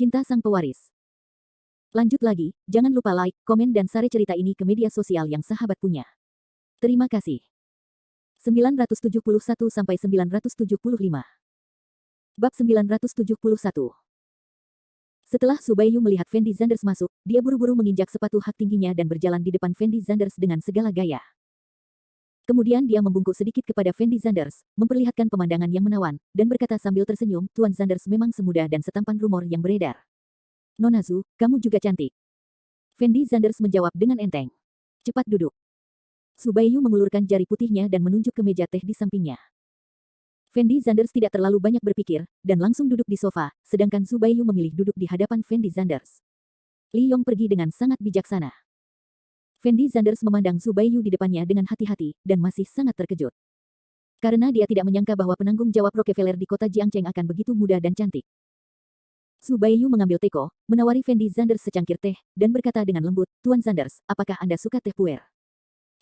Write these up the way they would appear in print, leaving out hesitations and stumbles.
Cinta Sang Pewaris. Lanjut lagi, jangan lupa like, komen dan share cerita ini ke media sosial yang sahabat punya. Terima kasih. 971-975. Bab 971. Setelah Subayu melihat Fendi Zanders masuk, dia buru-buru menginjak sepatu hak tingginya dan berjalan di depan Fendi Zanders dengan segala gaya. Kemudian dia membungkuk sedikit kepada Fendi Zanders, memperlihatkan pemandangan yang menawan, dan berkata sambil tersenyum, Tuan Zanders memang semudah dan setampan rumor yang beredar. Nona Zu, kamu juga cantik. Fendi Zanders menjawab dengan enteng. Cepat duduk. Subayu mengulurkan jari putihnya dan menunjuk ke meja teh di sampingnya. Fendi Zanders tidak terlalu banyak berpikir, dan langsung duduk di sofa, sedangkan Subayu memilih duduk di hadapan Fendi Zanders. Li Yong pergi dengan sangat bijaksana. Fendi Zanders memandang Subayu di depannya dengan hati-hati, dan masih sangat terkejut. Karena dia tidak menyangka bahwa penanggung jawab Rockefeller di kota Jiangcheng akan begitu muda dan cantik. Subayu mengambil teko, menawari Fendi Zanders secangkir teh, dan berkata dengan lembut, Tuan Zanders, apakah Anda suka teh puer?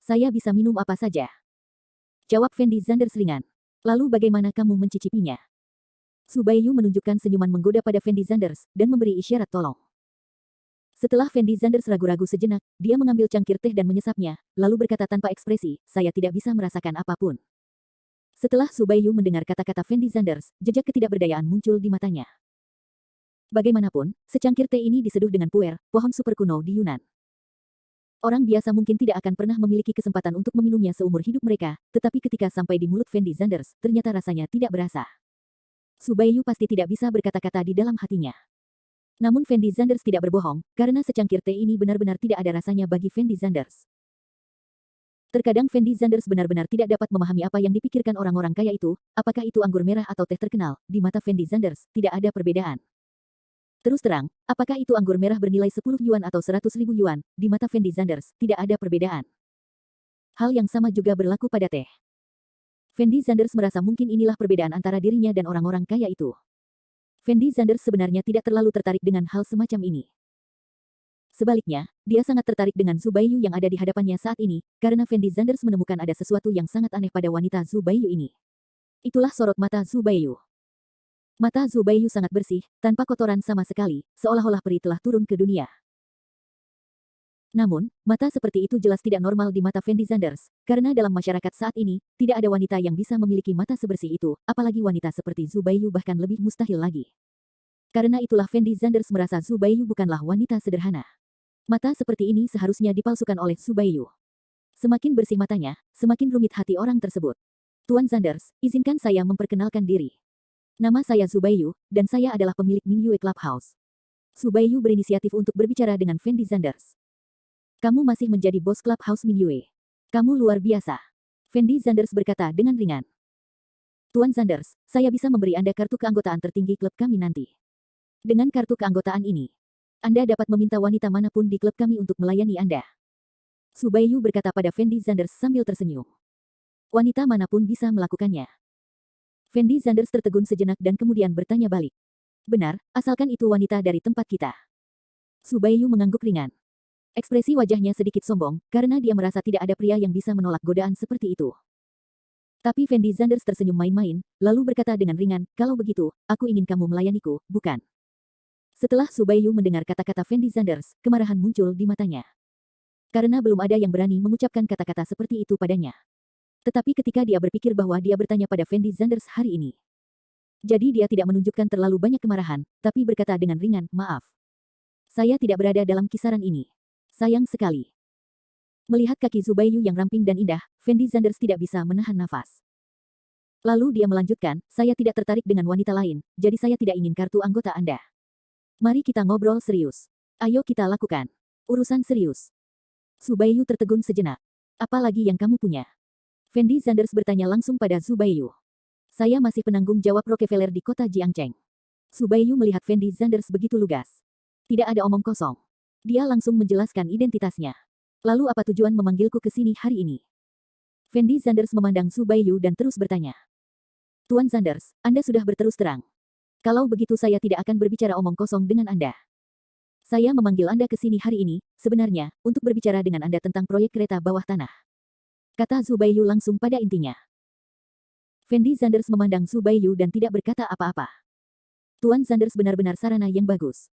Saya bisa minum apa saja. Jawab Fendi Zanders ringan. Lalu bagaimana kamu mencicipinya? Subayu menunjukkan senyuman menggoda pada Fendi Zanders, dan memberi isyarat tolong. Setelah Fendi Zanders ragu-ragu sejenak, dia mengambil cangkir teh dan menyesapnya, lalu berkata tanpa ekspresi, saya tidak bisa merasakan apapun. Setelah Subayu mendengar kata-kata Fendi Zanders, jejak ketidakberdayaan muncul di matanya. Bagaimanapun, secangkir teh ini diseduh dengan puer, pohon super kuno di Yunan. Orang biasa mungkin tidak akan pernah memiliki kesempatan untuk meminumnya seumur hidup mereka, tetapi ketika sampai di mulut Fendi Zanders, ternyata rasanya tidak berasa. Subayu pasti tidak bisa berkata-kata di dalam hatinya. Namun Fendi Zanders tidak berbohong, karena secangkir teh ini benar-benar tidak ada rasanya bagi Fendi Zanders. Terkadang Fendi Zanders benar-benar tidak dapat memahami apa yang dipikirkan orang-orang kaya itu, apakah itu anggur merah atau teh terkenal, di mata Fendi Zanders, tidak ada perbedaan. Terus terang, apakah itu anggur merah bernilai 10 yuan atau 100.000 yuan, di mata Fendi Zanders, tidak ada perbedaan. Hal yang sama juga berlaku pada teh. Fendi Zanders merasa mungkin inilah perbedaan antara dirinya dan orang-orang kaya itu. Fendi Zanders sebenarnya tidak terlalu tertarik dengan hal semacam ini. Sebaliknya, dia sangat tertarik dengan Subayu yang ada di hadapannya saat ini, karena Fendi Zanders menemukan ada sesuatu yang sangat aneh pada wanita Subayu ini. Itulah sorot mata Subayu. Mata Subayu sangat bersih, tanpa kotoran sama sekali, seolah-olah peri telah turun ke dunia. Namun, mata seperti itu jelas tidak normal di mata Fendi Zanders, karena dalam masyarakat saat ini, tidak ada wanita yang bisa memiliki mata sebersih itu, apalagi wanita seperti Subayu bahkan lebih mustahil lagi. Karena itulah Fendi Zanders merasa Subayu bukanlah wanita sederhana. Mata seperti ini seharusnya dipalsukan oleh Subayu. Semakin bersih matanya, semakin rumit hati orang tersebut. Tuan Zanders, izinkan saya memperkenalkan diri. Nama saya Subayu, dan saya adalah pemilik Mingyue Clubhouse. Subayu berinisiatif untuk berbicara dengan Fendi Zanders. Kamu masih menjadi bos Clubhouse Mingyue. Kamu luar biasa. Fendi Zanders berkata dengan ringan. Tuan Zanders, saya bisa memberi Anda kartu keanggotaan tertinggi klub kami nanti. Dengan kartu keanggotaan ini, Anda dapat meminta wanita manapun di klub kami untuk melayani Anda. Subayu berkata pada Fendi Zanders sambil tersenyum. Wanita manapun bisa melakukannya. Fendi Zanders tertegun sejenak dan kemudian bertanya balik. Benar, asalkan itu wanita dari tempat kita. Subayu mengangguk ringan. Ekspresi wajahnya sedikit sombong, karena dia merasa tidak ada pria yang bisa menolak godaan seperti itu. Tapi Fendi Zanders tersenyum main-main, lalu berkata dengan ringan, kalau begitu, aku ingin kamu melayaniku, bukan? Setelah Subayu mendengar kata-kata Fendi Zanders, kemarahan muncul di matanya. Karena belum ada yang berani mengucapkan kata-kata seperti itu padanya. Tetapi ketika dia berpikir bahwa dia bertanya pada Fendi Zanders hari ini. Jadi dia tidak menunjukkan terlalu banyak kemarahan, tapi berkata dengan ringan, maaf. Saya tidak berada dalam kisaran ini. Sayang sekali. Melihat kaki Subayu yang ramping dan indah, Fendi Zanders tidak bisa menahan nafas. Lalu dia melanjutkan, saya tidak tertarik dengan wanita lain, jadi saya tidak ingin kartu anggota Anda. Mari kita ngobrol serius. Ayo kita lakukan. Urusan serius. Subayu tertegun sejenak. Apa lagi yang kamu punya? Fendi Zanders bertanya langsung pada Subayu. Saya masih penanggung jawab Rockefeller di kota Jiangcheng. Subayu melihat Fendi Zanders begitu lugas. Tidak ada omong kosong. Dia langsung menjelaskan identitasnya. Lalu apa tujuan memanggilku ke sini hari ini? Fendi Zanders memandang Subayu dan terus bertanya. Tuan Zanders, Anda sudah berterus terang. Kalau begitu saya tidak akan berbicara omong kosong dengan Anda. Saya memanggil Anda ke sini hari ini, sebenarnya, untuk berbicara dengan Anda tentang proyek kereta bawah tanah. Kata Subayu langsung pada intinya. Fendi Zanders memandang Subayu dan tidak berkata apa-apa. Tuan Sanders benar-benar sarana yang bagus.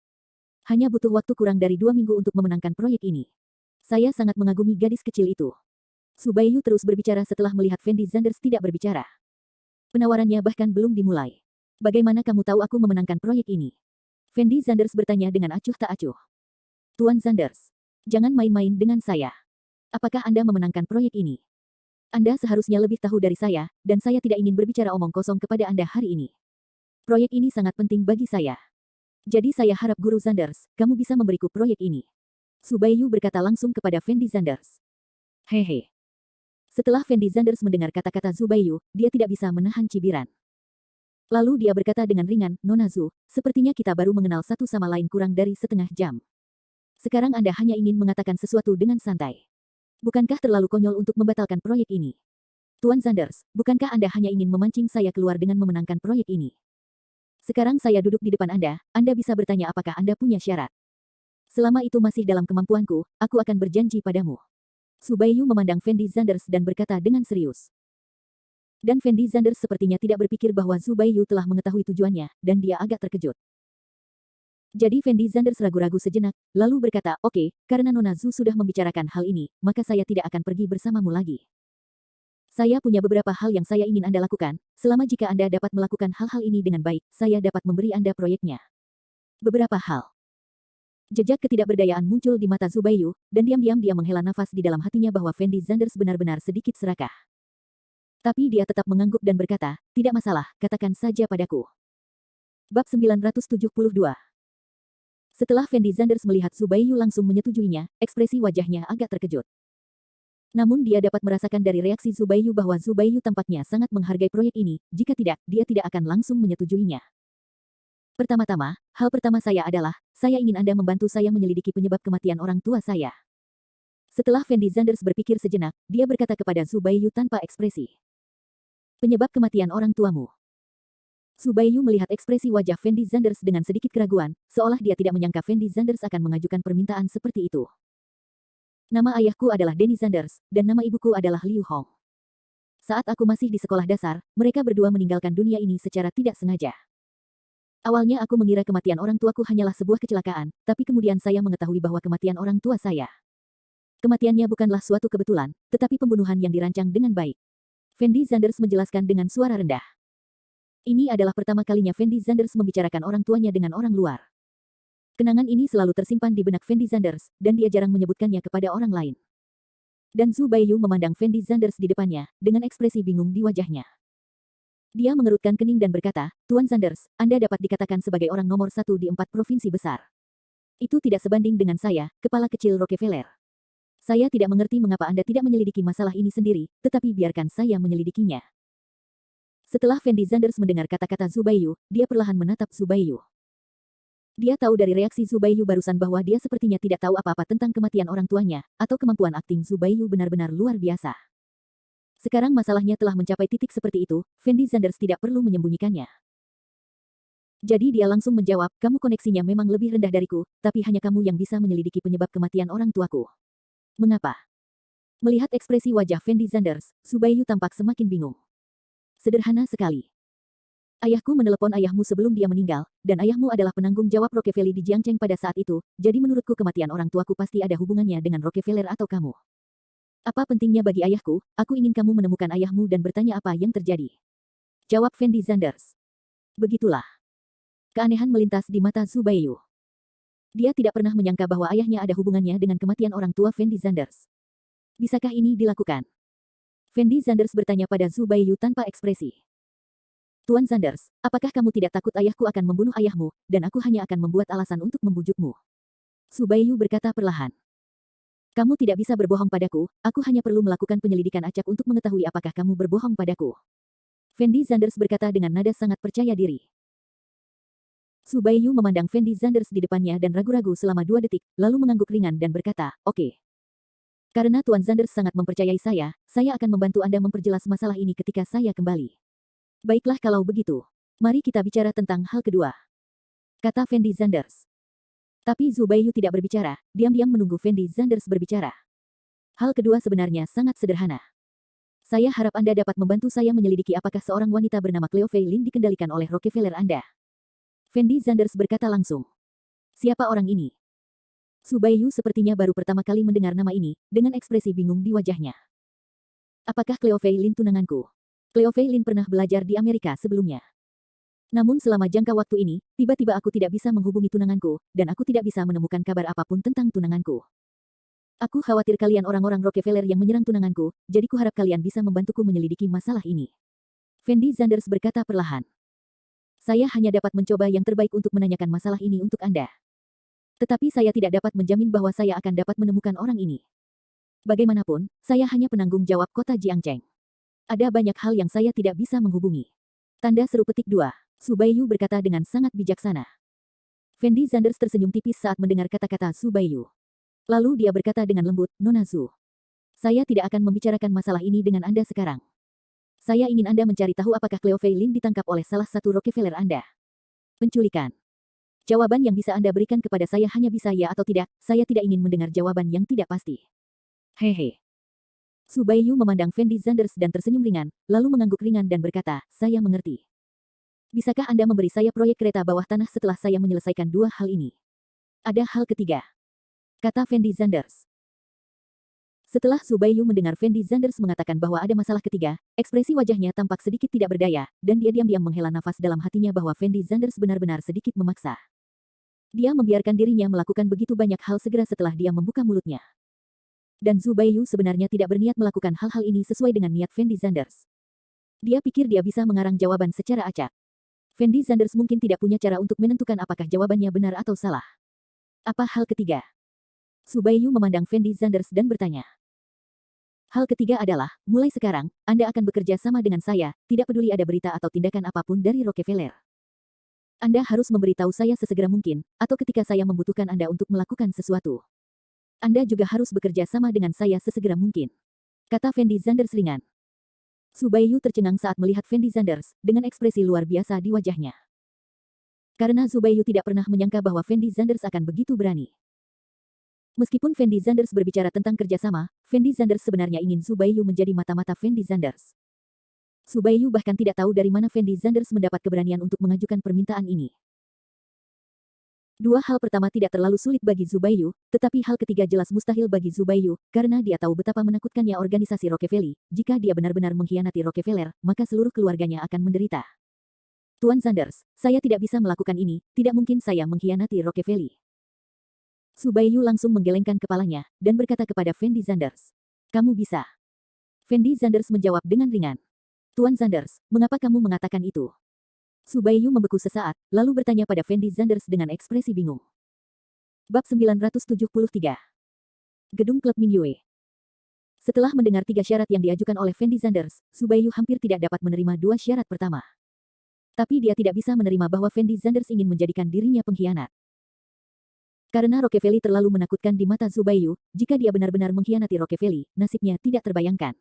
Hanya butuh waktu kurang dari 2 minggu untuk memenangkan proyek ini. Saya sangat mengagumi gadis kecil itu. Su Baiyu terus berbicara setelah melihat Fendi Sanders tidak berbicara. Penawarannya bahkan belum dimulai. Bagaimana kamu tahu aku memenangkan proyek ini? Fendi Sanders bertanya dengan acuh tak acuh. Tuan Sanders, jangan main-main dengan saya. Apakah Anda memenangkan proyek ini? Anda seharusnya lebih tahu dari saya, dan saya tidak ingin berbicara omong kosong kepada Anda hari ini. Proyek ini sangat penting bagi saya. Jadi saya harap Guru Sanders, kamu bisa memberiku proyek ini. Su Baiyu berkata langsung kepada Fendi Sanders. Hehe. Setelah Fendi Sanders mendengar kata-kata Su Baiyu, dia tidak bisa menahan cibiran. Lalu dia berkata dengan ringan, Nona Zu, sepertinya kita baru mengenal satu sama lain kurang dari setengah jam. Sekarang Anda hanya ingin mengatakan sesuatu dengan santai. Bukankah terlalu konyol untuk membatalkan proyek ini? Tuan Sanders, bukankah Anda hanya ingin memancing saya keluar dengan memenangkan proyek ini? Sekarang saya duduk di depan Anda bisa bertanya apakah Anda punya syarat. Selama itu masih dalam kemampuanku, aku akan berjanji padamu. Su Baiyu memandang Fendi Sanders dan berkata dengan serius. Dan Fendi Sanders sepertinya tidak berpikir bahwa Su Baiyu telah mengetahui tujuannya, dan dia agak terkejut. Jadi Fendi Sanders ragu-ragu sejenak, lalu berkata, oke, karena Nona Zu sudah membicarakan hal ini, maka saya tidak akan pergi bersamamu lagi. Saya punya beberapa hal yang saya ingin Anda lakukan, selama jika Anda dapat melakukan hal-hal ini dengan baik, saya dapat memberi Anda proyeknya. Beberapa hal. Jejak ketidakberdayaan muncul di mata Su Baiyu, dan diam-diam dia menghela nafas di dalam hatinya bahwa Fendi Sanders benar-benar sedikit serakah. Tapi dia tetap mengangguk dan berkata, tidak masalah, katakan saja padaku. Bab 972. Setelah Fendi Sanders melihat Su Baiyu langsung menyetujuinya, ekspresi wajahnya agak terkejut. Namun dia dapat merasakan dari reaksi Su Baiyu bahwa Su Baiyu tampaknya sangat menghargai proyek ini, jika tidak, dia tidak akan langsung menyetujuinya. Pertama-tama, hal pertama saya adalah, saya ingin Anda membantu saya menyelidiki penyebab kematian orang tua saya. Setelah Fendi Sanders berpikir sejenak, dia berkata kepada Su Baiyu tanpa ekspresi. Penyebab kematian orang tuamu. Su Baiyu melihat ekspresi wajah Fendi Sanders dengan sedikit keraguan, seolah dia tidak menyangka Fendi Sanders akan mengajukan permintaan seperti itu. Nama ayahku adalah Denny Sanders, dan nama ibuku adalah Liu Hong. Saat aku masih di sekolah dasar, mereka berdua meninggalkan dunia ini secara tidak sengaja. Awalnya aku mengira kematian orang tuaku hanyalah sebuah kecelakaan, tapi kemudian saya mengetahui bahwa kematian orang tua saya. Kematiannya bukanlah suatu kebetulan, tetapi pembunuhan yang dirancang dengan baik. Fendi Sanders menjelaskan dengan suara rendah. Ini adalah pertama kalinya Fendi Sanders membicarakan orang tuanya dengan orang luar. Kenangan ini selalu tersimpan di benak Fendi Sanders, dan dia jarang menyebutkannya kepada orang lain. Dan Su Baiyu memandang Fendi Sanders di depannya, dengan ekspresi bingung di wajahnya. Dia mengerutkan kening dan berkata, Tuan Sanders, Anda dapat dikatakan sebagai orang nomor 1 di 4 provinsi besar. Itu tidak sebanding dengan saya, kepala kecil Rockefeller. Saya tidak mengerti mengapa Anda tidak menyelidiki masalah ini sendiri, tetapi biarkan saya menyelidikinya. Setelah Fendi Sanders mendengar kata-kata Su Baiyu, dia perlahan menatap Su Baiyu. Dia tahu dari reaksi Su Baiyu barusan bahwa dia sepertinya tidak tahu apa-apa tentang kematian orang tuanya, atau kemampuan akting Su Baiyu benar-benar luar biasa. Sekarang masalahnya telah mencapai titik seperti itu, Fendi Sanders tidak perlu menyembunyikannya. Jadi dia langsung menjawab, kamu koneksinya memang lebih rendah dariku, tapi hanya kamu yang bisa menyelidiki penyebab kematian orang tuaku. Mengapa? Melihat ekspresi wajah Fendi Sanders, Su Baiyu tampak semakin bingung. Sederhana sekali. Ayahku menelepon ayahmu sebelum dia meninggal, dan ayahmu adalah penanggung jawab Rockefeller di Jiangcheng pada saat itu, jadi menurutku kematian orang tuaku pasti ada hubungannya dengan Rockefeller atau kamu. Apa pentingnya bagi ayahku, aku ingin kamu menemukan ayahmu dan bertanya apa yang terjadi. Jawab Fendi Sanders. Begitulah. Keanehan melintas di mata Su Baiyu. Dia tidak pernah menyangka bahwa ayahnya ada hubungannya dengan kematian orang tua Fendi Sanders. Bisakah ini dilakukan? Fendi Sanders bertanya pada Su Baiyu tanpa ekspresi. Tuan Sanders, apakah kamu tidak takut ayahku akan membunuh ayahmu, dan aku hanya akan membuat alasan untuk membujukmu? Su Baiyu berkata perlahan. Kamu tidak bisa berbohong padaku, aku hanya perlu melakukan penyelidikan acak untuk mengetahui apakah kamu berbohong padaku. Fendi Sanders berkata dengan nada sangat percaya diri. Su Baiyu memandang Fendi Sanders di depannya dan ragu-ragu selama 2 detik, lalu mengangguk ringan dan berkata, oke. Karena Tuan Sanders sangat mempercayai saya akan membantu Anda memperjelas masalah ini ketika saya kembali. Baiklah kalau begitu. Mari kita bicara tentang hal kedua. Kata Fendi Sanders. Tapi Su Baiyu tidak berbicara, diam-diam menunggu Fendi Sanders berbicara. Hal kedua sebenarnya sangat sederhana. Saya harap Anda dapat membantu saya menyelidiki apakah seorang wanita bernama Cleo Fei Lin dikendalikan oleh Rockefeller Anda. Fendi Zanders berkata langsung. Siapa orang ini? Su Baiyu sepertinya baru pertama kali mendengar nama ini, dengan ekspresi bingung di wajahnya. Apakah Cleo Fei Lin tunanganku? Cleo Fei Lin pernah belajar di Amerika sebelumnya. Namun selama jangka waktu ini, tiba-tiba aku tidak bisa menghubungi tunanganku, dan aku tidak bisa menemukan kabar apapun tentang tunanganku. Aku khawatir kalian orang-orang Rockefeller yang menyerang tunanganku, jadi kuharap kalian bisa membantuku menyelidiki masalah ini. Fendi Zanders berkata perlahan. Saya hanya dapat mencoba yang terbaik untuk menanyakan masalah ini untuk Anda. Tetapi saya tidak dapat menjamin bahwa saya akan dapat menemukan orang ini. Bagaimanapun, saya hanya penanggung jawab kota Jiangcheng. Ada banyak hal yang saya tidak bisa menghubungi. Tanda seru petik 2. Su Baiyu berkata dengan sangat bijaksana. Fendi Zanders tersenyum tipis saat mendengar kata-kata Su Baiyu. Lalu dia berkata dengan lembut, Nona Zhu. Saya tidak akan membicarakan masalah ini dengan Anda sekarang. Saya ingin Anda mencari tahu apakah Cleo Fei Lin ditangkap oleh salah satu Rockefeller Anda. Penculikan. Jawaban yang bisa Anda berikan kepada saya hanya bisa ya atau tidak, saya tidak ingin mendengar jawaban yang tidak pasti. Hehe. Su Baiyu memandang Fendi Zanders dan tersenyum ringan, lalu mengangguk ringan dan berkata, saya mengerti. Bisakah Anda memberi saya proyek kereta bawah tanah setelah saya menyelesaikan dua hal ini? Ada hal ketiga. Kata Fendi Zanders. Setelah Su Baiyu mendengar Fendi Zanders mengatakan bahwa ada masalah ketiga, ekspresi wajahnya tampak sedikit tidak berdaya, dan dia diam-diam menghela nafas dalam hatinya bahwa Fendi Zanders benar-benar sedikit memaksa. Dia membiarkan dirinya melakukan begitu banyak hal segera setelah dia membuka mulutnya. Dan Su Baiyu sebenarnya tidak berniat melakukan hal-hal ini sesuai dengan niat Fendi Zanders. Dia pikir dia bisa mengarang jawaban secara acak. Fendi Zanders mungkin tidak punya cara untuk menentukan apakah jawabannya benar atau salah. Apa hal ketiga? Su Baiyu memandang Fendi Zanders dan bertanya. Hal ketiga adalah, mulai sekarang, Anda akan bekerja sama dengan saya, tidak peduli ada berita atau tindakan apapun dari Rockefeller. Anda harus memberitahu saya sesegera mungkin, atau ketika saya membutuhkan Anda untuk melakukan sesuatu. Anda juga harus bekerja sama dengan saya sesegera mungkin. Kata Fendi Zanders ringan. Su Baiyu tercengang saat melihat Fendi Zanders, dengan ekspresi luar biasa di wajahnya. Karena Su Baiyu tidak pernah menyangka bahwa Fendi Zanders akan begitu berani. Meskipun Fendi Zanders berbicara tentang kerjasama, Fendi Zanders sebenarnya ingin Su Baiyu menjadi mata-mata Fendi Zanders. Su Baiyu bahkan tidak tahu dari mana Fendi Zanders mendapat keberanian untuk mengajukan permintaan ini. Dua hal pertama tidak terlalu sulit bagi Su Baiyu, tetapi hal ketiga jelas mustahil bagi Su Baiyu, karena dia tahu betapa menakutkannya organisasi Rockefeller. Jika dia benar-benar mengkhianati Rockefeller, maka seluruh keluarganya akan menderita. Tuan Zanders, saya tidak bisa melakukan ini, tidak mungkin saya mengkhianati Rockefeller. Su Baiyu langsung menggelengkan kepalanya, dan berkata kepada Fendi Zanders. Kamu bisa. Fendi Zanders menjawab dengan ringan. Tuan Zanders, mengapa kamu mengatakan itu? Su Baiyu membeku sesaat, lalu bertanya pada Fendi Zanders dengan ekspresi bingung. Bab 973. Gedung Klub Mingyue. Setelah mendengar 3 syarat yang diajukan oleh Fendi Zanders, Su Baiyu hampir tidak dapat menerima 2 syarat pertama. Tapi dia tidak bisa menerima bahwa Fendi Zanders ingin menjadikan dirinya pengkhianat. Karena Rockefeller terlalu menakutkan di mata Su Baiyu, jika dia benar-benar mengkhianati Rockefeller, nasibnya tidak terbayangkan.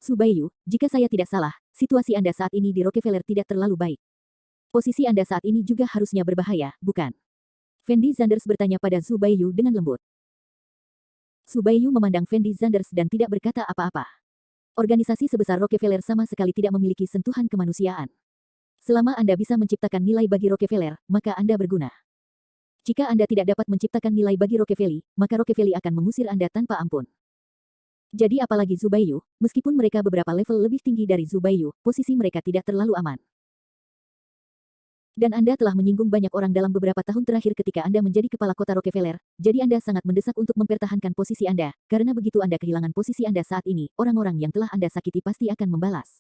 Su Baiyu, jika saya tidak salah, situasi Anda saat ini di Rockefeller tidak terlalu baik. Posisi Anda saat ini juga harusnya berbahaya, bukan? Fendi Zanders bertanya pada Su Baiyu dengan lembut. Su Baiyu memandang Fendi Zanders dan tidak berkata apa-apa. Organisasi sebesar Rockefeller sama sekali tidak memiliki sentuhan kemanusiaan. Selama Anda bisa menciptakan nilai bagi Rockefeller, maka Anda berguna. Jika Anda tidak dapat menciptakan nilai bagi Rockefeller, maka Rockefeller akan mengusir Anda tanpa ampun. Jadi apalagi Su Baiyu, meskipun mereka beberapa level lebih tinggi dari Su Baiyu, posisi mereka tidak terlalu aman. Dan Anda telah menyinggung banyak orang dalam beberapa tahun terakhir ketika Anda menjadi kepala kota Rockefeller, jadi Anda sangat mendesak untuk mempertahankan posisi Anda, karena begitu Anda kehilangan posisi Anda saat ini, orang-orang yang telah Anda sakiti pasti akan membalas.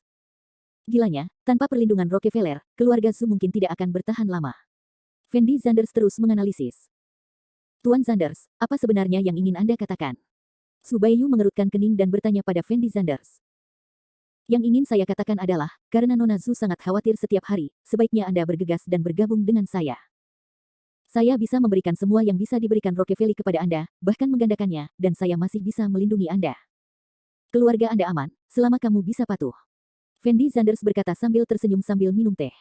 Gilanya, tanpa perlindungan Rockefeller, keluarga Su mungkin tidak akan bertahan lama. Fendi Zanders terus menganalisis. Tuan Zanders, apa sebenarnya yang ingin Anda katakan? Su Baiyu mengerutkan kening dan bertanya pada Fendi Zanders. Yang ingin saya katakan adalah, karena Nona Zhu sangat khawatir setiap hari, sebaiknya Anda bergegas dan bergabung dengan saya. Saya bisa memberikan semua yang bisa diberikan Rockefeller kepada Anda, bahkan menggandakannya, dan saya masih bisa melindungi Anda. Keluarga Anda aman, selama kamu bisa patuh. Fendi Zanders berkata sambil tersenyum sambil minum teh.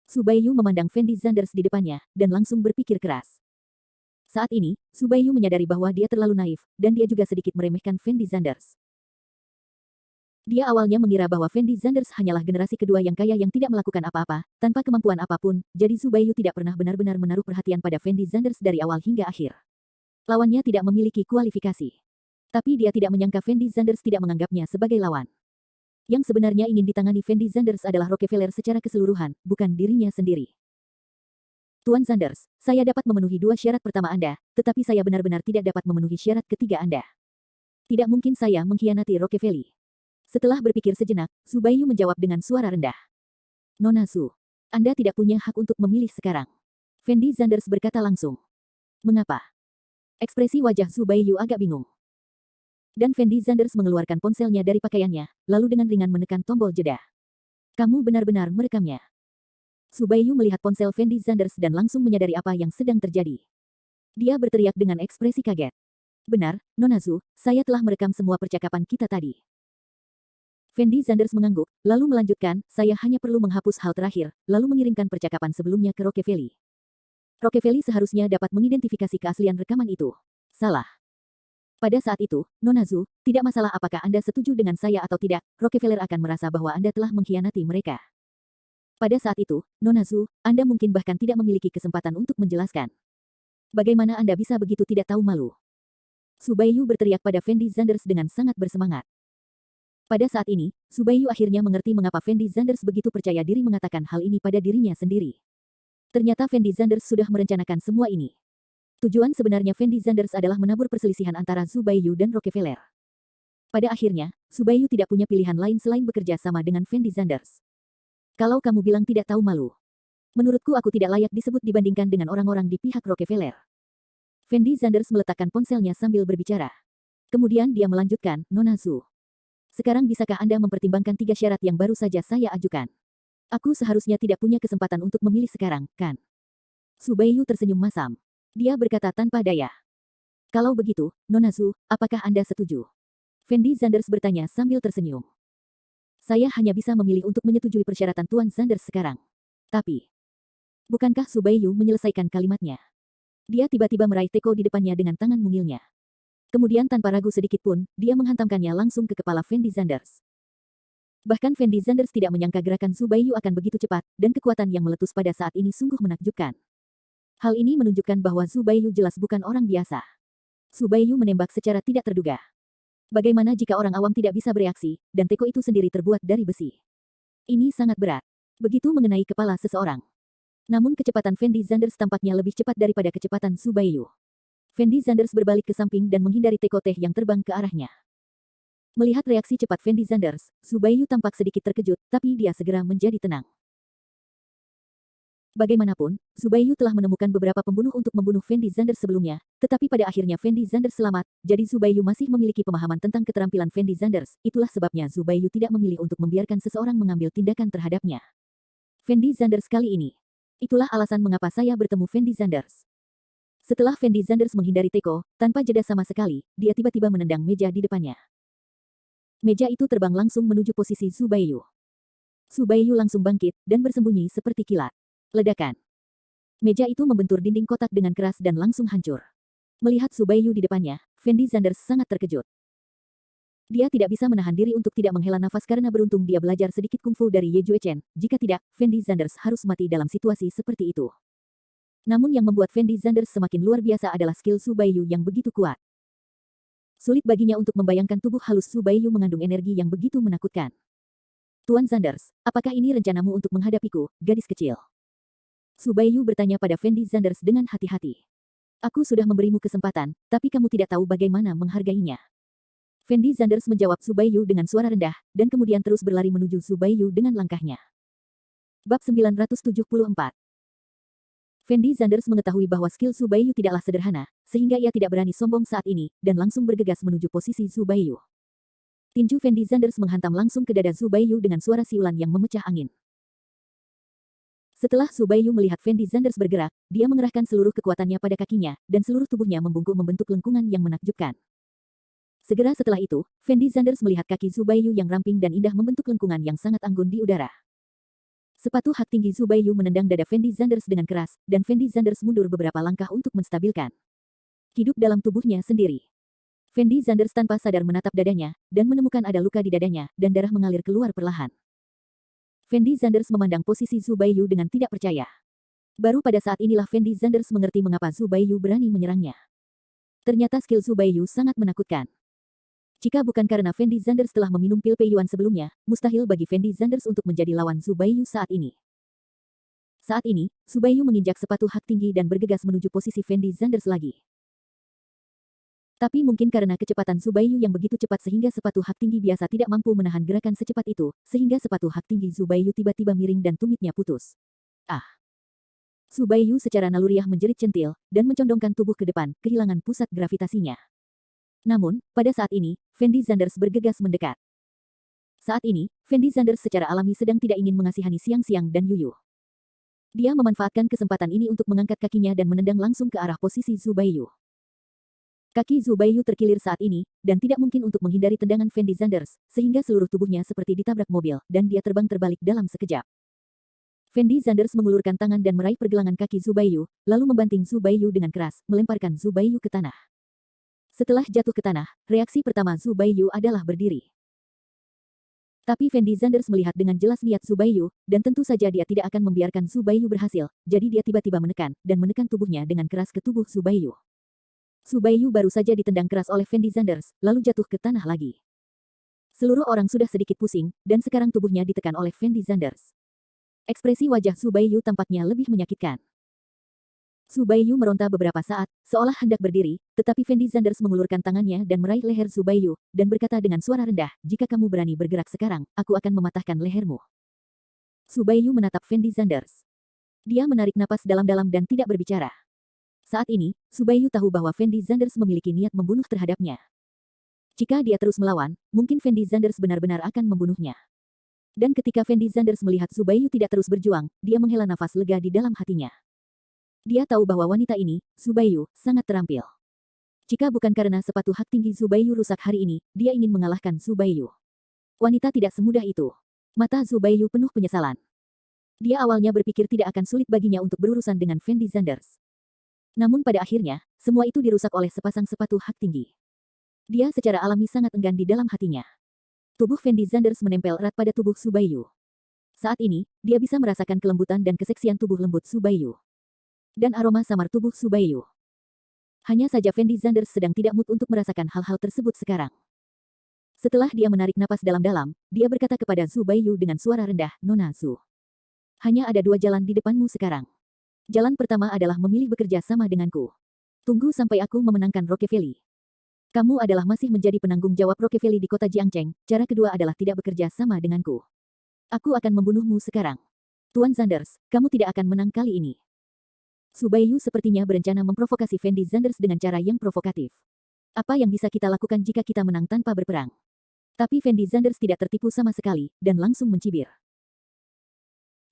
Su Baiyu memandang Fendi Zanders di depannya, dan langsung berpikir keras. Saat ini, Su Baiyu menyadari bahwa dia terlalu naif, dan dia juga sedikit meremehkan Fendi Zanders. Dia awalnya mengira bahwa Fendi Zanders hanyalah generasi kedua yang kaya yang tidak melakukan apa-apa, tanpa kemampuan apapun, jadi Zubayu tidak pernah benar-benar menaruh perhatian pada Fendi Zanders dari awal hingga akhir. Lawannya tidak memiliki kualifikasi. Tapi dia tidak menyangka Fendi Zanders tidak menganggapnya sebagai lawan. Yang sebenarnya ingin ditangani Fendi Zanders adalah Rockefeller secara keseluruhan, bukan dirinya sendiri. Tuan Zanders, saya dapat memenuhi dua syarat pertama Anda, tetapi saya benar-benar tidak dapat memenuhi syarat ketiga Anda. Tidak mungkin saya mengkhianati Rockefeller. Setelah berpikir sejenak, Zubayu menjawab dengan suara rendah. Nona Zu, Anda tidak punya hak untuk memilih sekarang. Fendi Zanders berkata langsung. Mengapa? Ekspresi wajah Zubayu agak bingung. Dan Fendi Zanders mengeluarkan ponselnya dari pakaiannya, lalu dengan ringan menekan tombol jeda. Kamu benar-benar merekamnya. Zubayu melihat ponsel Fendi Zanders dan langsung menyadari apa yang sedang terjadi. Dia berteriak dengan ekspresi kaget. Benar, Nona Zu, saya telah merekam semua percakapan kita tadi. Fendi Zanders mengangguk, lalu melanjutkan, saya hanya perlu menghapus hal terakhir, lalu mengirimkan percakapan sebelumnya ke Rockefeller. Rockefeller seharusnya dapat mengidentifikasi keaslian rekaman itu. Salah. Pada saat itu, Nona Zu, tidak masalah apakah Anda setuju dengan saya atau tidak, Rockefeller akan merasa bahwa Anda telah mengkhianati mereka. Pada saat itu, Nona Zu, Anda mungkin bahkan tidak memiliki kesempatan untuk menjelaskan. Bagaimana Anda bisa begitu tidak tahu malu? Zubayu berteriak pada Fendi Zanders dengan sangat bersemangat. Pada saat ini, Zubayu akhirnya mengerti mengapa Fendi Zanders begitu percaya diri mengatakan hal ini pada dirinya sendiri. Ternyata Fendi Zanders sudah merencanakan semua ini. Tujuan sebenarnya Fendi Zanders adalah menabur perselisihan antara Zubayu dan Rockefeller. Pada akhirnya, Zubayu tidak punya pilihan lain selain bekerja sama dengan Fendi Zanders. Kalau kamu bilang tidak tahu malu. Menurutku aku tidak layak disebut dibandingkan dengan orang-orang di pihak Rockefeller. Fendi Zanders meletakkan ponselnya sambil berbicara. Kemudian dia melanjutkan, Nona Zu. Sekarang bisakah Anda mempertimbangkan 3 syarat yang baru saja saya ajukan? Aku seharusnya tidak punya kesempatan untuk memilih sekarang, kan? Zubayu tersenyum masam. Dia berkata tanpa daya. Kalau begitu, Nona Zu, apakah Anda setuju? Fendi Zanders bertanya sambil tersenyum. Saya hanya bisa memilih untuk menyetujui persyaratan Tuan Zanders sekarang. Tapi, bukankah Zubayu menyelesaikan kalimatnya? Dia tiba-tiba meraih teko di depannya dengan tangan mungilnya. Kemudian tanpa ragu sedikit pun, dia menghantamkannya langsung ke kepala Fendi Zanders. Bahkan Fendi Zanders tidak menyangka gerakan Zubayu akan begitu cepat, dan kekuatan yang meletus pada saat ini sungguh menakjubkan. Hal ini menunjukkan bahwa Zubayu jelas bukan orang biasa. Zubayu menembak secara tidak terduga. Bagaimana jika orang awam tidak bisa bereaksi, dan teko itu sendiri terbuat dari besi? Ini sangat berat. Begitu mengenai kepala seseorang. Namun kecepatan Fendi Zanders tampaknya lebih cepat daripada kecepatan Zubayu. Fendi Zanders berbalik ke samping dan menghindari teko teh yang terbang ke arahnya. Melihat reaksi cepat Fendi Zanders, Zubayu tampak sedikit terkejut, tapi dia segera menjadi tenang. Bagaimanapun, Zubayu telah menemukan beberapa pembunuh untuk membunuh Fendi Zanders sebelumnya, tetapi pada akhirnya Fendi Zanders selamat, jadi Zubayu masih memiliki pemahaman tentang keterampilan Fendi Zanders, itulah sebabnya Zubayu tidak memilih untuk membiarkan seseorang mengambil tindakan terhadapnya. Fendi Zanders kali ini. Itulah alasan mengapa saya bertemu Fendi Zanders. Setelah Fendi Zanders menghindari teko, tanpa jeda sama sekali, dia tiba-tiba menendang meja di depannya. Meja itu terbang langsung menuju posisi Zubayu. Zubayu langsung bangkit, dan bersembunyi seperti kilat. Ledakan. Meja itu membentur dinding kotak dengan keras dan langsung hancur. Melihat Zubayu di depannya, Fendi Zanders sangat terkejut. Dia tidak bisa menahan diri untuk tidak menghela nafas karena beruntung dia belajar sedikit kungfu dari Ye Jue Chen, jika tidak, Fendi Zanders harus mati dalam situasi seperti itu. Namun yang membuat Fendi Zanders semakin luar biasa adalah skill Zubayu yang begitu kuat. Sulit baginya untuk membayangkan tubuh halus Zubayu mengandung energi yang begitu menakutkan. Tuan Zanders, apakah ini rencanamu untuk menghadapiku, gadis kecil? Zubayu bertanya pada Fendi Zanders dengan hati-hati. Aku sudah memberimu kesempatan, tapi kamu tidak tahu bagaimana menghargainya. Fendi Zanders menjawab Zubayu dengan suara rendah, dan kemudian terus berlari menuju Zubayu dengan langkahnya. Bab 974. Fendi Zanders mengetahui bahwa skill Zubayu tidaklah sederhana, sehingga ia tidak berani sombong saat ini, dan langsung bergegas menuju posisi Zubayu. Tinju Fendi Zanders menghantam langsung ke dada Zubayu dengan suara siulan yang memecah angin. Setelah Zubayu melihat Fendi Zanders bergerak, dia mengerahkan seluruh kekuatannya pada kakinya, dan seluruh tubuhnya membungkuk membentuk lengkungan yang menakjubkan. Segera setelah itu, Fendi Zanders melihat kaki Zubayu yang ramping dan indah membentuk lengkungan yang sangat anggun di udara. Sepatu hak tinggi Zubayu menendang dada Fendi Zanders dengan keras, dan Fendi Zanders mundur beberapa langkah untuk menstabilkan hidup dalam tubuhnya sendiri. Fendi Zanders tanpa sadar menatap dadanya, dan menemukan ada luka di dadanya, dan darah mengalir keluar perlahan. Fendi Zanders memandang posisi Zhu Baiyu dengan tidak percaya. Baru pada saat inilah Fendi Zanders mengerti mengapa Zhu Baiyu berani menyerangnya. Ternyata skill Zhu Baiyu sangat menakutkan. Jika bukan karena Fendi Zanders telah meminum pil Peiyuan sebelumnya, mustahil bagi Fendi Zanders untuk menjadi lawan Zhu Baiyu saat ini. Saat ini, Zhu Baiyu menginjak sepatu hak tinggi dan bergegas menuju posisi Fendi Zanders lagi. Tapi mungkin karena kecepatan Zhu Baiyu yang begitu cepat sehingga sepatu hak tinggi biasa tidak mampu menahan gerakan secepat itu, sehingga sepatu hak tinggi Zhu Baiyu tiba-tiba miring dan tumitnya putus. Ah! Zhu Baiyu secara naluriah menjerit centil, dan mencondongkan tubuh ke depan, kehilangan pusat gravitasinya. Namun, pada saat ini, Fendi Zanders bergegas mendekat. Saat ini, Fendi Zanders secara alami sedang tidak ingin mengasihani Siang-Siang dan Yuyu. Dia memanfaatkan kesempatan ini untuk mengangkat kakinya dan menendang langsung ke arah posisi Zhu Baiyu. Kaki Zhu Baiyu terkilir saat ini, dan tidak mungkin untuk menghindari tendangan Fendi Zanders, sehingga seluruh tubuhnya seperti ditabrak mobil, dan dia terbang terbalik dalam sekejap. Fendi Zanders mengulurkan tangan dan meraih pergelangan kaki Zhu Baiyu, lalu membanting Zhu Baiyu dengan keras, melemparkan Zhu Baiyu ke tanah. Setelah jatuh ke tanah, reaksi pertama Zhu Baiyu adalah berdiri. Tapi Fendi Zanders melihat dengan jelas niat Zhu Baiyu, dan tentu saja dia tidak akan membiarkan Zhu Baiyu berhasil, jadi dia tiba-tiba menekan, dan menekan tubuhnya dengan keras ke tubuh Zhu Baiyu. Zhu Baiyu baru saja ditendang keras oleh Fendi Zanders, lalu jatuh ke tanah lagi. Seluruh orang sudah sedikit pusing, dan sekarang tubuhnya ditekan oleh Fendi Zanders. Ekspresi wajah Zhu Baiyu tampaknya lebih menyakitkan. Zhu Baiyu meronta beberapa saat, seolah hendak berdiri, tetapi Fendi Zanders mengulurkan tangannya dan meraih leher Zhu Baiyu, dan berkata dengan suara rendah, "Jika kamu berani bergerak sekarang, aku akan mematahkan lehermu." Zhu Baiyu menatap Fendi Zanders. Dia menarik napas dalam-dalam dan tidak berbicara. Saat ini, Zhu Baiyu tahu bahwa Fendi Zanders memiliki niat membunuh terhadapnya. Jika dia terus melawan, mungkin Fendi Zanders benar-benar akan membunuhnya. Dan ketika Fendi Zanders melihat Zhu Baiyu tidak terus berjuang, dia menghela nafas lega di dalam hatinya. Dia tahu bahwa wanita ini, Zhu Baiyu, sangat terampil. Jika bukan karena sepatu hak tinggi Zhu Baiyu rusak hari ini, dia ingin mengalahkan Zhu Baiyu. Wanita tidak semudah itu. Mata Zhu Baiyu penuh penyesalan. Dia awalnya berpikir tidak akan sulit baginya untuk berurusan dengan Fendi Zanders. Namun pada akhirnya, semua itu dirusak oleh sepasang sepatu hak tinggi. Dia secara alami sangat enggan di dalam hatinya. Tubuh Fendi Zanders menempel erat pada tubuh Zhu Baiyu. Saat ini, dia bisa merasakan kelembutan dan keseksian tubuh lembut Zhu Baiyu. Dan aroma samar tubuh Zhu Baiyu. Hanya saja Fendi Zanders sedang tidak mood untuk merasakan hal-hal tersebut sekarang. Setelah dia menarik napas dalam-dalam, dia berkata kepada Zhu Baiyu dengan suara rendah, "Nona Zhu. Hanya ada dua jalan di depanmu sekarang. Jalan pertama adalah memilih bekerja sama denganku. Tunggu sampai aku memenangkan Rockefeller. Kamu adalah masih menjadi penanggung jawab Rockefeller di kota Jiangcheng. Cara kedua adalah tidak bekerja sama denganku. Aku akan membunuhmu sekarang. Tuan Zanders, kamu tidak akan menang kali ini." Zhu Baiyu sepertinya berencana memprovokasi Fendi Zanders dengan cara yang provokatif. Apa yang bisa kita lakukan jika kita menang tanpa berperang? Tapi Fendi Zanders tidak tertipu sama sekali, dan langsung mencibir.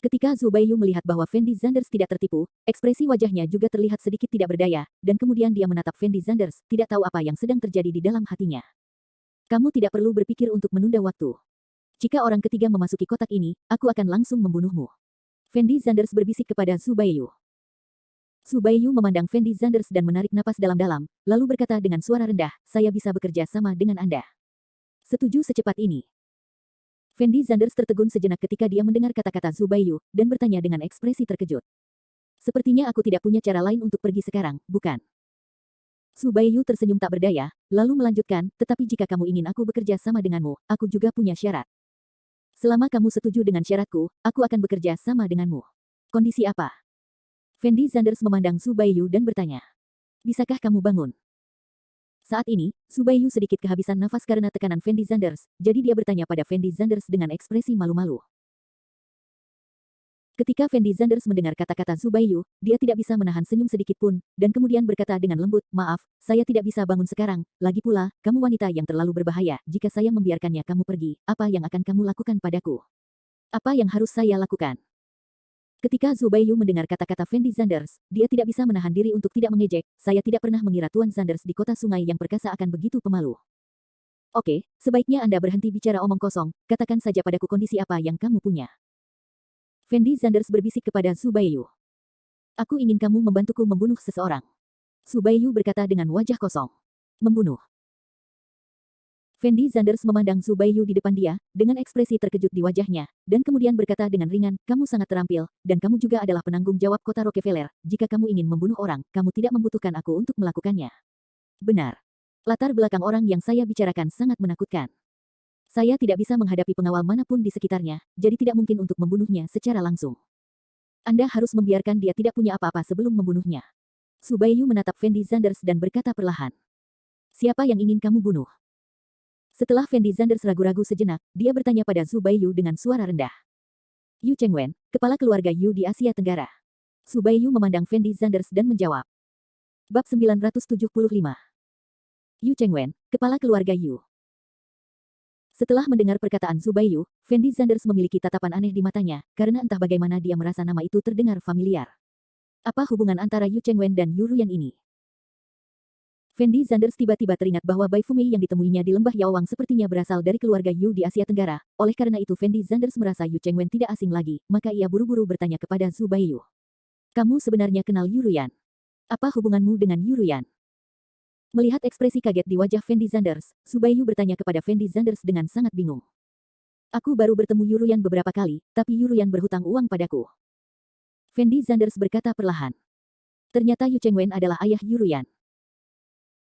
Ketika Zhu Baiyu melihat bahwa Fendi Zanders tidak tertipu, ekspresi wajahnya juga terlihat sedikit tidak berdaya, dan kemudian dia menatap Fendi Zanders, tidak tahu apa yang sedang terjadi di dalam hatinya. "Kamu tidak perlu berpikir untuk menunda waktu. Jika orang ketiga memasuki kotak ini, aku akan langsung membunuhmu." Fendi Zanders berbisik kepada Zhu Baiyu. Zhu Baiyu memandang Fendi Zanders dan menarik napas dalam-dalam, lalu berkata dengan suara rendah, "Saya bisa bekerja sama dengan Anda. Setuju secepat ini." Fendi Zanders tertegun sejenak ketika dia mendengar kata-kata Zhu Baiyu, dan bertanya dengan ekspresi terkejut. "Sepertinya aku tidak punya cara lain untuk pergi sekarang, bukan?" Zhu Baiyu tersenyum tak berdaya, lalu melanjutkan, "Tetapi jika kamu ingin aku bekerja sama denganmu, aku juga punya syarat. Selama kamu setuju dengan syaratku, aku akan bekerja sama denganmu." "Kondisi apa?" Fendi Zanders memandang Zhu Baiyu dan bertanya. "Bisakah kamu bangun?" Saat ini, Zhu Baiyu sedikit kehabisan nafas karena tekanan Fendi Zanders, jadi dia bertanya pada Fendi Zanders dengan ekspresi malu-malu. Ketika Fendi Zanders mendengar kata-kata Zhu Baiyu, dia tidak bisa menahan senyum sedikit pun, dan kemudian berkata dengan lembut, "Maaf, saya tidak bisa bangun sekarang, lagi pula, kamu wanita yang terlalu berbahaya, jika saya membiarkannya kamu pergi, apa yang akan kamu lakukan padaku? Apa yang harus saya lakukan?" Ketika Zhu Baiyu mendengar kata-kata Fendi Zanders, dia tidak bisa menahan diri untuk tidak mengejek, "Saya tidak pernah mengira Tuan Zanders di kota sungai yang perkasa akan begitu pemalu. Oke, sebaiknya Anda berhenti bicara omong kosong, katakan saja padaku kondisi apa yang kamu punya." Fendi Zanders berbisik kepada Zhu Baiyu. "Aku ingin kamu membantuku membunuh seseorang." Zhu Baiyu berkata dengan wajah kosong. "Membunuh? Fendi Zanders memandang Zhu Baiyu di depan dia, dengan ekspresi terkejut di wajahnya, dan kemudian berkata dengan ringan, kamu sangat terampil, dan kamu juga adalah penanggung jawab kota Rockefeller. Jika kamu ingin membunuh orang, kamu tidak membutuhkan aku untuk melakukannya. Benar. Latar belakang orang yang saya bicarakan sangat menakutkan. Saya tidak bisa menghadapi pengawal manapun di sekitarnya, jadi tidak mungkin untuk membunuhnya secara langsung. Anda harus membiarkan dia tidak punya apa-apa sebelum membunuhnya. Zhu Baiyu menatap Fendi Zanders dan berkata perlahan. Siapa yang ingin kamu bunuh? Setelah Fendi Zanders ragu-ragu sejenak, dia bertanya pada Zhu Baiyu dengan suara rendah. Yu Chengwen, kepala keluarga Yu di Asia Tenggara. Zhu Baiyu memandang Fendi Zanders dan menjawab. Bab 975. Yu Chengwen, kepala keluarga Yu. Setelah mendengar perkataan Zhu Baiyu, Fendi Zanders memiliki tatapan aneh di matanya, karena entah bagaimana dia merasa nama itu terdengar familiar. Apa hubungan antara Yu Chengwen dan Yu Ruyan ini? Fendi Zanders tiba-tiba teringat bahwa Bai Fumei yang ditemuinya di lembah Yaowang sepertinya berasal dari keluarga Yu di Asia Tenggara. Oleh karena itu Fendi Zanders merasa Yu Chengwen tidak asing lagi, maka ia buru-buru bertanya kepada Zhu Baiyu. Kamu sebenarnya kenal Yu Ruyan? Apa hubunganmu dengan Yu Ruyan? Melihat ekspresi kaget di wajah Fendi Zanders, Zhu Baiyu bertanya kepada Fendi Zanders dengan sangat bingung. Aku baru bertemu Yu Ruyan beberapa kali, tapi Yu Ruyan berhutang uang padaku. Fendi Zanders berkata perlahan. Ternyata Yu Chengwen adalah ayah Yu Ruyan.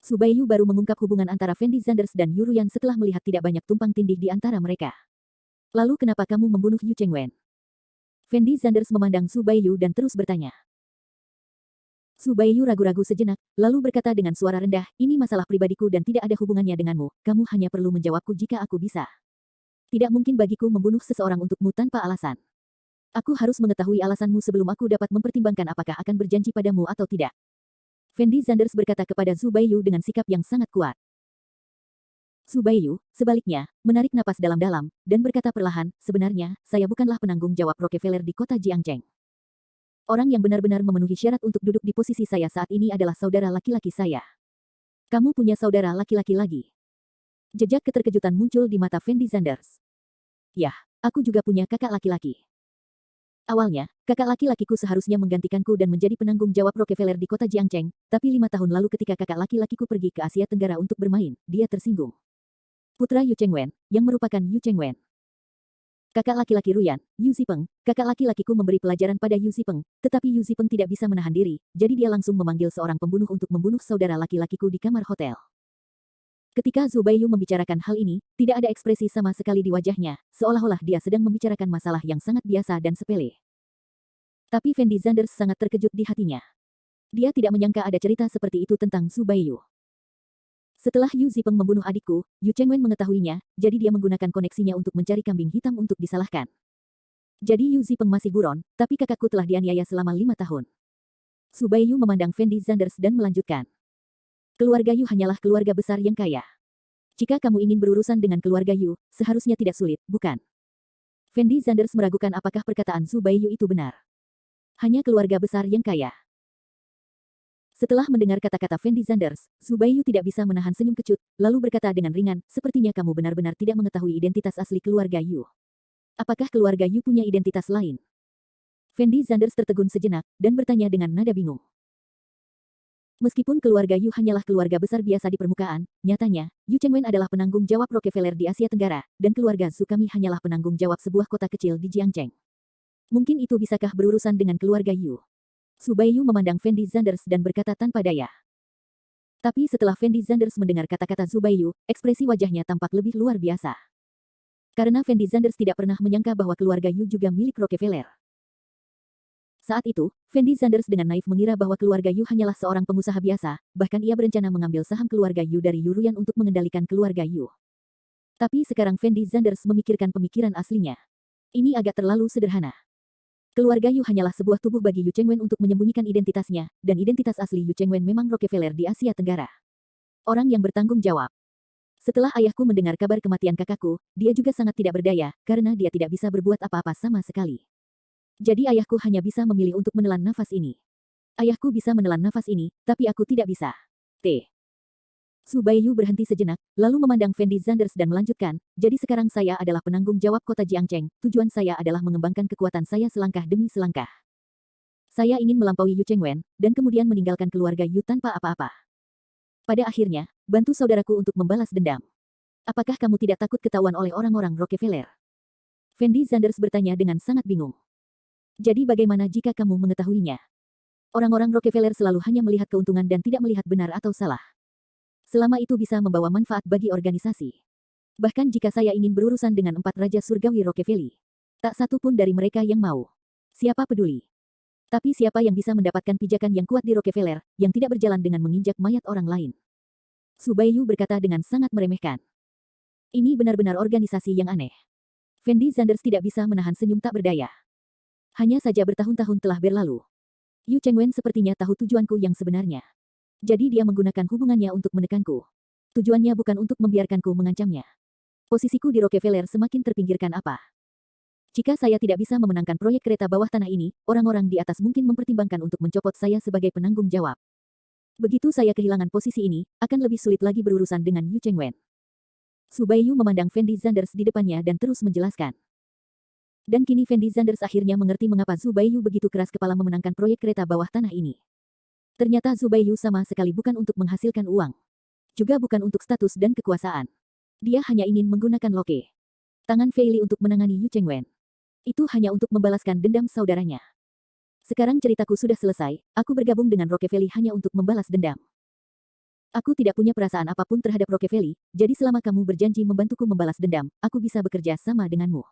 Zhu Baiyu baru mengungkap hubungan antara Fendi Zanders dan Yu Ruyan setelah melihat tidak banyak tumpang tindih di antara mereka. Lalu kenapa kamu membunuh Yu Chengwen? Fendi Zanders memandang Zhu Baiyu dan terus bertanya. Zhu Baiyu ragu-ragu sejenak, lalu berkata dengan suara rendah, ini masalah pribadiku dan tidak ada hubungannya denganmu, kamu hanya perlu menjawabku jika aku bisa. Tidak mungkin bagiku membunuh seseorang untukmu tanpa alasan. Aku harus mengetahui alasanmu sebelum aku dapat mempertimbangkan apakah akan berjanji padamu atau tidak. Fendi Zanders berkata kepada Zhu Baiyu dengan sikap yang sangat kuat. Zhu Baiyu, sebaliknya, menarik napas dalam-dalam, dan berkata perlahan, sebenarnya, saya bukanlah penanggung jawab Rockefeller di kota Jiangcheng. Orang yang benar-benar memenuhi syarat untuk duduk di posisi saya saat ini adalah saudara laki-laki saya. Kamu punya saudara laki-laki lagi. Jejak keterkejutan muncul di mata Fendi Zanders. Yah, aku juga punya kakak laki-laki. Awalnya, kakak laki-lakiku seharusnya menggantikanku dan menjadi penanggung jawab Rockefeller di kota Jiangcheng, tapi 5 tahun lalu ketika kakak laki-lakiku pergi ke Asia Tenggara untuk bermain, dia tersinggung. Putra Yu Chengwen, yang merupakan Yu Chengwen. Kakak laki-laki Ruyan, Yu Zipeng, kakak laki-lakiku memberi pelajaran pada Yu Zipeng, tetapi Yu Zipeng tidak bisa menahan diri, jadi dia langsung memanggil seorang pembunuh untuk membunuh saudara laki-lakiku di kamar hotel. Ketika Zhu Baiyu membicarakan hal ini, tidak ada ekspresi sama sekali di wajahnya, seolah-olah dia sedang membicarakan masalah yang sangat biasa dan sepele. Tapi Fendi Zanders sangat terkejut di hatinya. Dia tidak menyangka ada cerita seperti itu tentang Zhu Baiyu. Setelah Yu Zipeng membunuh adikku, Yu Chengwen mengetahuinya, jadi dia menggunakan koneksinya untuk mencari kambing hitam untuk disalahkan. Jadi Yu Zipeng masih buron, tapi kakakku telah dianiaya selama 5 tahun. Zhu Baiyu memandang Fendi Zanders dan melanjutkan. Keluarga Yu hanyalah keluarga besar yang kaya. Jika kamu ingin berurusan dengan keluarga Yu, seharusnya tidak sulit, bukan? Fendi Zanders meragukan apakah perkataan Zhu Baiyu itu benar. Hanya keluarga besar yang kaya. Setelah mendengar kata-kata Fendi Zanders, Zhu Baiyu tidak bisa menahan senyum kecut, lalu berkata dengan ringan, sepertinya kamu benar-benar tidak mengetahui identitas asli keluarga Yu. Apakah keluarga Yu punya identitas lain? Fendi Zanders tertegun sejenak, dan bertanya dengan nada bingung. Meskipun keluarga Yu hanyalah keluarga besar biasa di permukaan, nyatanya, Yu Chengwen adalah penanggung jawab Rockefeller di Asia Tenggara, dan keluarga Zhu kami hanyalah penanggung jawab sebuah kota kecil di Jiangcheng. Mungkin itu bisakah berurusan dengan keluarga Yu? Zhu Baiyu memandang Fendi Zanders dan berkata tanpa daya. Tapi setelah Fendi Zanders mendengar kata-kata Zhu Baiyu, ekspresi wajahnya tampak lebih luar biasa. Karena Fendi Zanders tidak pernah menyangka bahwa keluarga Yu juga milik Rockefeller. Saat itu, Fendi Zanders dengan naif mengira bahwa keluarga Yu hanyalah seorang pengusaha biasa, bahkan ia berencana mengambil saham keluarga Yu dari Yu Ruyan untuk mengendalikan keluarga Yu. Tapi sekarang Fendi Zanders memikirkan pemikiran aslinya. Ini agak terlalu sederhana. Keluarga Yu hanyalah sebuah tubuh bagi Yu Chengwen untuk menyembunyikan identitasnya, dan identitas asli Yu Chengwen memang Rockefeller di Asia Tenggara. Orang yang bertanggung jawab. Setelah ayahku mendengar kabar kematian kakakku, dia juga sangat tidak berdaya, karena dia tidak bisa berbuat apa-apa sama sekali. Jadi ayahku hanya bisa memilih untuk menelan nafas ini. Ayahku bisa menelan nafas ini, tapi aku tidak bisa. T. Zhu Baiyu berhenti sejenak, lalu memandang Fendi Zanders dan melanjutkan, jadi sekarang saya adalah penanggung jawab kota Jiangcheng, tujuan saya adalah mengembangkan kekuatan saya selangkah demi selangkah. Saya ingin melampaui Yu Chengwen, dan kemudian meninggalkan keluarga Yu tanpa apa-apa. Pada akhirnya, bantu saudaraku untuk membalas dendam. Apakah kamu tidak takut ketahuan oleh orang-orang Rockefeller? Fendi Zanders bertanya dengan sangat bingung. Jadi bagaimana jika kamu mengetahuinya? Orang-orang Rockefeller selalu hanya melihat keuntungan dan tidak melihat benar atau salah. Selama itu bisa membawa manfaat bagi organisasi. Bahkan jika saya ingin berurusan dengan 4 Raja Surgawi Rockefeller, tak satu pun dari mereka yang mau. Siapa peduli? Tapi siapa yang bisa mendapatkan pijakan yang kuat di Rockefeller, yang tidak berjalan dengan menginjak mayat orang lain? Su Baiyu berkata dengan sangat meremehkan. Ini benar-benar organisasi yang aneh. Fendi Zanders tidak bisa menahan senyum tak berdaya. Hanya saja bertahun-tahun telah berlalu. Yu Chengwen sepertinya tahu tujuanku yang sebenarnya. Jadi dia menggunakan hubungannya untuk menekanku. Tujuannya bukan untuk membiarkanku mengancamnya. Posisiku di Rockefeller semakin terpinggirkan apa? Jika saya tidak bisa memenangkan proyek kereta bawah tanah ini, orang-orang di atas mungkin mempertimbangkan untuk mencopot saya sebagai penanggung jawab. Begitu saya kehilangan posisi ini, akan lebih sulit lagi berurusan dengan Yu Chengwen. Su Baiyu memandang Fendi Zanders di depannya dan terus menjelaskan. Dan kini Fendi Zanders akhirnya mengerti mengapa Su Baiyu begitu keras kepala memenangkan proyek kereta bawah tanah ini. Ternyata Su Baiyu sama sekali bukan untuk menghasilkan uang. Juga bukan untuk status dan kekuasaan. Dia hanya ingin menggunakan loke tangan Fei Li untuk menangani Yu Chengwen. Itu hanya untuk membalaskan dendam saudaranya. Sekarang ceritaku sudah selesai, aku bergabung dengan Rockefeller hanya untuk membalas dendam. Aku tidak punya perasaan apapun terhadap Rockefeller, jadi selama kamu berjanji membantuku membalas dendam, aku bisa bekerja sama denganmu.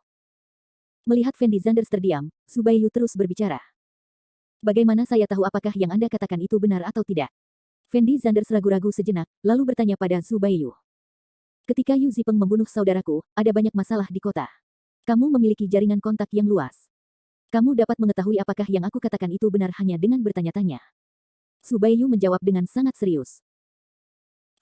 Melihat Fendi Zanders terdiam, Su Baiyu terus berbicara. Bagaimana saya tahu apakah yang Anda katakan itu benar atau tidak? Fendi Zanders ragu-ragu sejenak, lalu bertanya pada Su Baiyu. Ketika Yu Zipeng membunuh saudaraku, ada banyak masalah di kota. Kamu memiliki jaringan kontak yang luas. Kamu dapat mengetahui apakah yang aku katakan itu benar hanya dengan bertanya-tanya. Su Baiyu menjawab dengan sangat serius.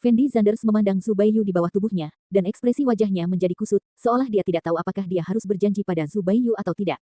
Fendi Zanders memandang Su Baiyu di bawah tubuhnya, dan ekspresi wajahnya menjadi kusut, seolah dia tidak tahu apakah dia harus berjanji pada Su Baiyu atau tidak.